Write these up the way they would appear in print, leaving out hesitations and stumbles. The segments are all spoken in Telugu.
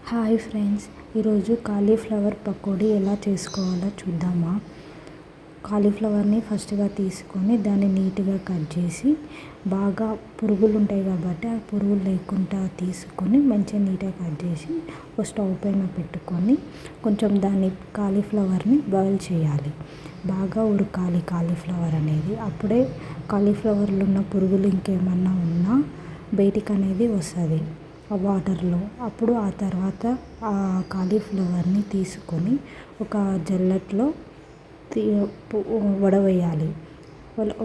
హాయ్ ఫ్రెండ్స్, ఈరోజు కాలీఫ్లవర్ పకోడీ ఎలా చేసుకోవాలో చూద్దామా. కాలీఫ్లవర్ని ఫస్ట్గా తీసుకొని దాన్ని నీట్గా కట్ చేసి బాగా పురుగులు ఉంటాయి కాబట్టి ఆ పురుగులు లేకుండా తీసుకొని మంచిగా నీట్గా కట్ చేసి ఒక స్టవ్ పైన పెట్టుకొని కొంచెం దాన్ని కాలీఫ్లవర్ని బాయిల్ చేయాలి. బాగా ఉడకాలి కాలీఫ్లవర్ అనేది. అప్పుడే కాలీఫ్లవర్లో ఉన్న పురుగులు ఇంకేమన్నా ఉన్నా బయటికి అనేది వస్తుంది ఆ వాటర్లో. అప్పుడు ఆ తర్వాత ఆ కాలీఫ్లవర్ని తీసుకొని ఒక జల్లెడలో వడవేయాలి.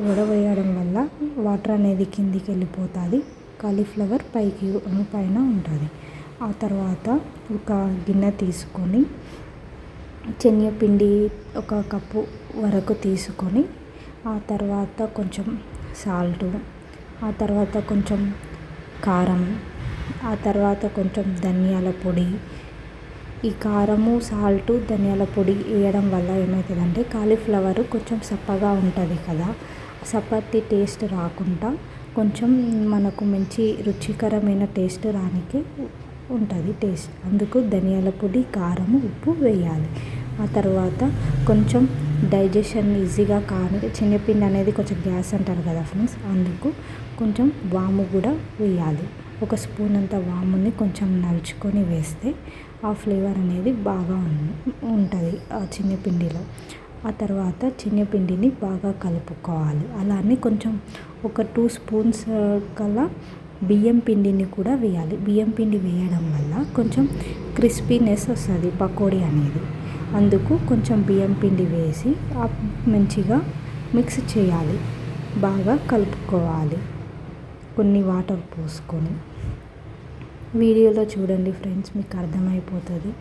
వడవేయడం వల్ల వాటర్ అనేది కిందికి వెళ్ళిపోతుంది, కాలీఫ్లవర్ పైన ఉంటుంది. ఆ తర్వాత ఒక గిన్నె తీసుకొని శనగపిండి ఒక కప్పు వరకు తీసుకొని ఆ తర్వాత కొంచెం సాల్టు, ఆ తర్వాత కొంచెం కారం, ఆ తర్వాత కొంచెం ధనియాల పొడి. ఈ కారము, సాల్టు, ధనియాల పొడి వేయడం వల్ల ఏమవుతుందంటే కాలీఫ్లవర్ కొంచెం సప్పగా ఉంటుంది కదా, సప్పటి టేస్ట్ రాకుండా కొంచెం మనకు మంచి రుచికరమైన టేస్ట్ రానికి ఉంటుంది టేస్ట్. అందుకు ధనియాల పొడి, కారము, ఉప్పు వేయాలి. ఆ తర్వాత కొంచెం డైజెషన్ ఈజీగా కానీ శనగపిండి అనేది కొంచెం గ్యాస్ అంటారు కదా ఫ్రెండ్స్, అందుకు కొంచెం వాము కూడా వేయాలి. ఒక స్పూన్ అంత వాముని కొంచెం నలుచుకొని వేస్తే ఆ ఫ్లేవర్ అనేది బాగా ఉంటుంది ఆ శనగపిండిలో. ఆ తర్వాత శనగపిండిని బాగా కలుపుకోవాలి. అలానే కొంచెం ఒక 2 స్పూన్స్ కల్లా బియ్యం పిండిని కూడా వేయాలి. బియ్యం పిండి వేయడం వల్ల కొంచెం క్రిస్పీనెస్ వస్తుంది పకోడీ అనేది. అందుకు కొంచెం బియ్యం పిండి వేసి మంచిగా మిక్స్ చేయాలి, బాగా కలుపుకోవాలి కొన్ని వాటర్ పోసుకొని. వీడియోలో చూడండి ఫ్రెండ్స్, మీకు అర్థమైపోతుంది.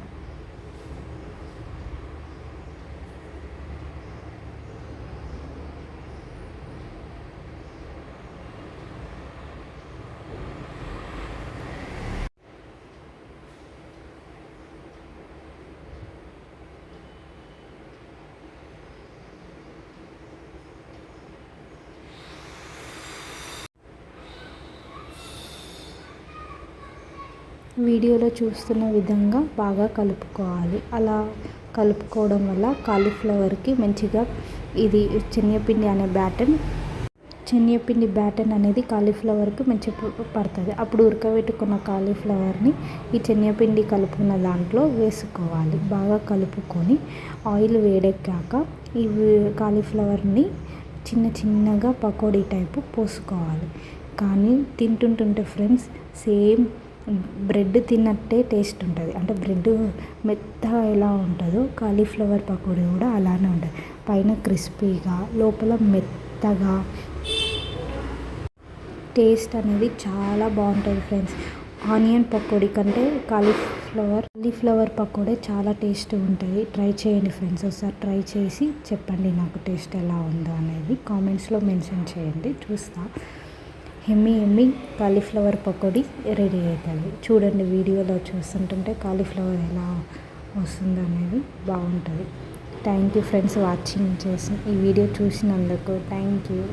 వీడియోలో చూస్తున్న విధంగా బాగా కలుపుకోవాలి. అలా కలుపుకోవడం వల్ల కాలీఫ్లవర్కి మంచిగా ఇది శనగపిండి బ్యాటర్ అనేది కాలీఫ్లవర్కి మంచిగా పడుతుంది. అప్పుడు ఉడకబెట్టుకున్న కాలీఫ్లవర్ని ఈ శనగపిండి కలుపుకున్న దాంట్లో వేసుకోవాలి. బాగా కలుపుకొని ఆయిల్ వేడెక్కాక ఈ కాలీఫ్లవర్ని చిన్నగా పకోడీ టైపు పోసుకోవాలి. కానీ తింటుంటే ఫ్రెండ్స్ సేమ్ బ్రెడ్ తిన్నట్టే టేస్ట్ ఉంటుంది. అంటే బ్రెడ్ మెత్తగా ఎలా ఉంటుందో కాలీఫ్లవర్ పకోడీ కూడా అలానే ఉంటుంది. పైన క్రిస్పీగా, లోపల మెత్తగా, టేస్ట్ అనేది చాలా బాగుంటుంది ఫ్రెండ్స్. ఆనియన్ పకోడీ కంటే కాలీఫ్లవర్ పకోడీ చాలా టేస్ట్ ఉంటుంది. ట్రై చేయండి ఫ్రెండ్స్. ఒకసారి ట్రై చేసి చెప్పండి నాకు టేస్ట్ ఎలా ఉందో అనేది కామెంట్స్లో మెన్షన్ చేయండి, చూస్తా. ఎమ్మి కాలీఫ్లవర్ పకోడీ రెడీ అవుతుంది. చూడండి, వీడియోలో చూస్తుంటే కాలీఫ్లవర్ ఎలా వస్తుందో అనేది బాగుంటుంది. థ్యాంక్ యూ ఫ్రెండ్స్ వాచింగ్ చేసి ఈ వీడియో చూసినందుకు థ్యాంక్ యూ.